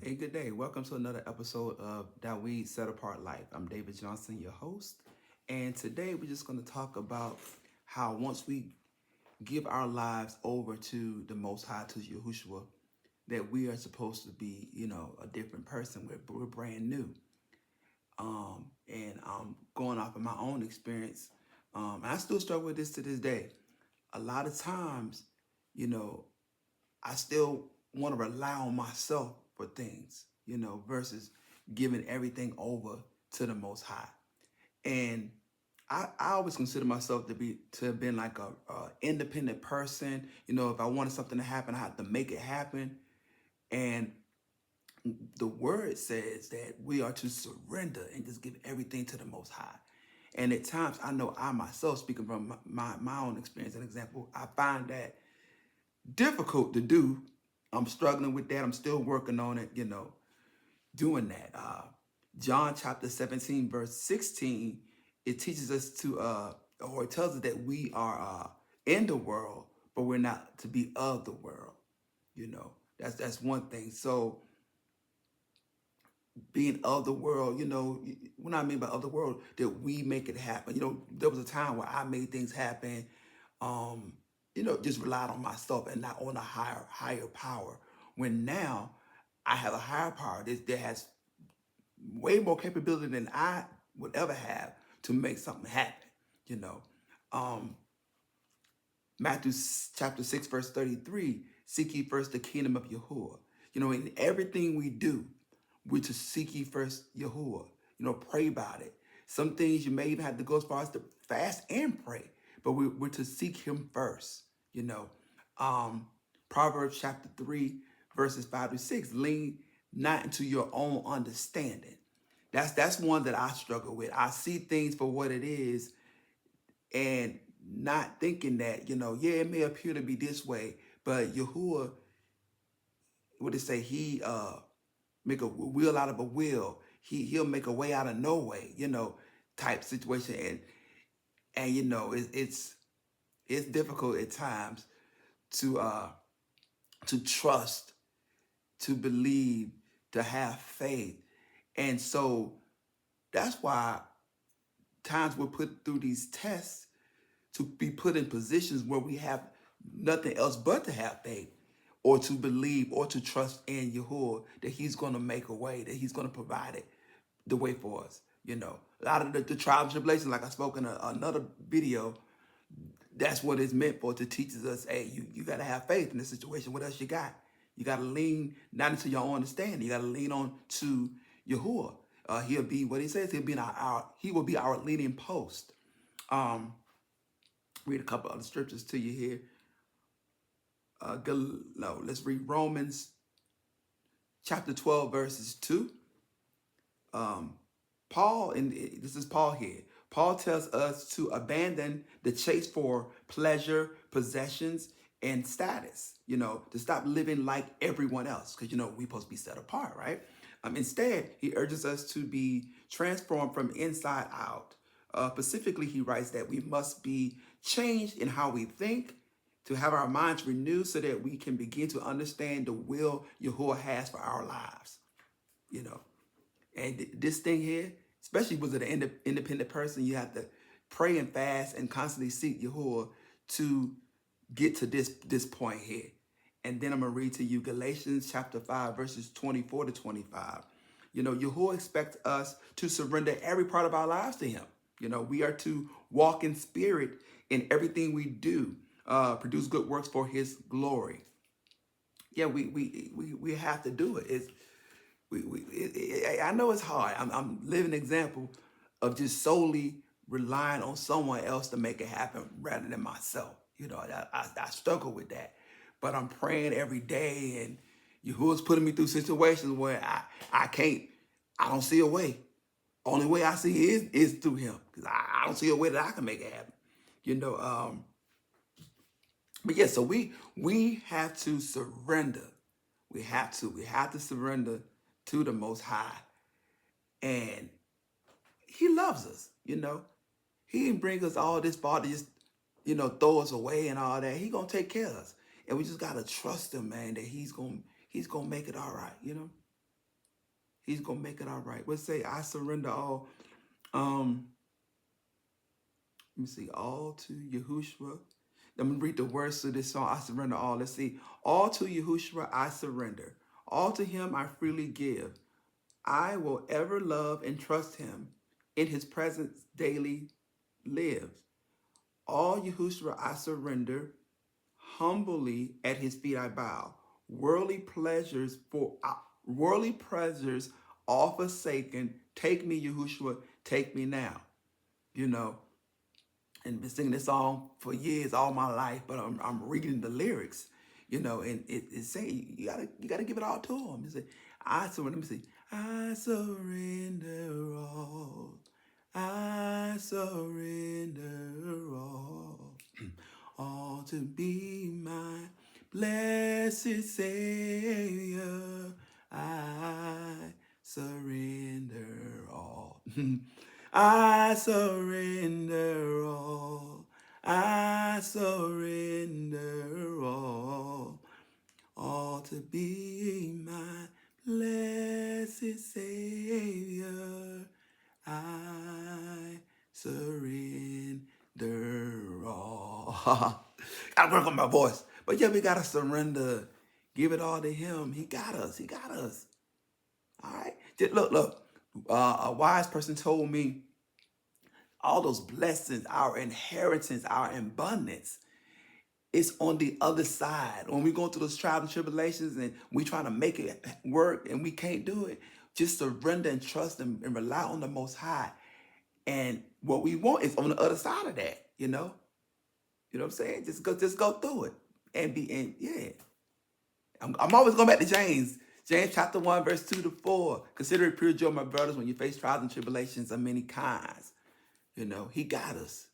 Hey, good day. Welcome to another episode of Dawid Set Apart Life. I'm David Johnson, your host. And today we're just going to talk about how once we give our lives over to the Most High, to Yahushua, that we are supposed to be, a different person. We're brand new. And going off of my own experience, I still struggle with this to this day. A lot of times, you know, I still want to rely on myself for things, versus giving everything over to the Most High. And I always consider myself to have been like a independent person. If I wanted something to happen, I had to make it happen. And the word says that we are to surrender and just give everything to the Most High. And at times, I know I myself, speaking from my own experience and example, I find that difficult to do. I'm struggling with that. I'm still working on it, doing that. John chapter 17, verse 16, it teaches us or it tells us that we are in the world, but we're not to be of the world. That's one thing. So being of the world, what I mean by of the world, that we make it happen. There was a time where I made things happen, um, just relied on myself and not on a higher power. When now I have a higher power that has way more capability than I would ever have to make something happen. You know, um, Matthew chapter 6, verse 33, seek ye first the kingdom of Yahuwah. In everything we do, we're to seek ye first Yahuwah. Pray about it. Some things you may even have to go as far as to fast and pray, but we're to seek him first. You know, um, Proverbs chapter 3, verses 5 to 6, lean not into your own understanding. That's one that I struggle with. I see things for what it is and not thinking that, yeah, it may appear to be this way, but Yahuwah, what it say, he make a wheel out of a wheel. He'll make a way out of no way, type situation. And it's difficult at times to trust, to believe, to have faith. And so that's why times we're put through these tests to be put in positions where we have nothing else but to have faith or to believe or to trust in Yahuwah that he's going to make a way, that he's going to provide it the way for us. A lot of the trials and tribulations, like I spoke in another video, that's what it's meant for, to teach us, hey, you got to have faith in this situation. What else you got? You got to lean not into your own understanding. You got to lean on to Yahuwah. He'll be what he says. He will be our leading post. Um, Read a couple other scriptures to you here. Let's read Romans chapter 12, verses 2. Um, Paul, and this is Paul here. Paul tells us to abandon the chase for pleasure, possessions, and status, to stop living like everyone else, because, we're supposed to be set apart, right? Instead, he urges us to be transformed from inside out. Specifically, he writes that we must be changed in how we think, to have our minds renewed so that we can begin to understand the will Yahuwah has for our lives, you know. And this thing here, especially with an independent person, you have to pray and fast and constantly seek Yahuwah to get to this point here. And then I'm going to read to you Galatians chapter 5, verses 24 to 25. Yahuwah expects us to surrender every part of our lives to him. We are to walk in spirit in everything we do, produce good works for his glory. Yeah, we have to do it. I know it's hard. I'm living an example of just solely relying on someone else to make it happen rather than myself. I struggle with that, but I'm praying every day, and Yahuwah's putting me through situations where I don't see a way. Only way I see is through him, because I don't see a way that I can make it happen. But yeah, so we have to surrender. We have to surrender to the Most High, and he loves us. He didn't bring us all this far to just throw us away and all that. He gonna take care of us, and we just gotta trust him, man. That he's gonna make it all right. He's gonna make it all right. Let's say I surrender all. Um, Let me see, all to Yahushua. I'm gonna read the words of this song. I surrender all. Let's see, all to Yahushua I surrender. All to Him I freely give. I will ever love and trust Him. In His presence daily live. All Yahushua I surrender. Humbly at His feet I bow. Worldly pleasures worldly pleasures all forsaken. Take me, Yahushua, take me now. You know, and been singing this song for years, all my life. But I'm reading the lyrics, and it's saying you gotta give it all to Him. You say, I surrender. Let me see. I surrender all. I surrender all. All to be my blessed Savior. I surrender all. I surrender all. I surrender all to be my blessed Savior. I surrender all. Gotta work on my voice. But yeah, we gotta surrender. Give it all to Him. He got us. He got us. All right. Just look. A wise person told me all those blessings, our inheritance, our abundance, it's on the other side. When we go through those trials and tribulations and we trying to make it work and we can't do it, just surrender and trust and rely on the Most High. And what we want is on the other side of that, You know what I'm saying? Just go through it. And yeah. I'm always going back to James. James chapter 1, verse 2 to 4. Consider it pure joy, my brothers, when you face trials and tribulations of many kinds. He got us.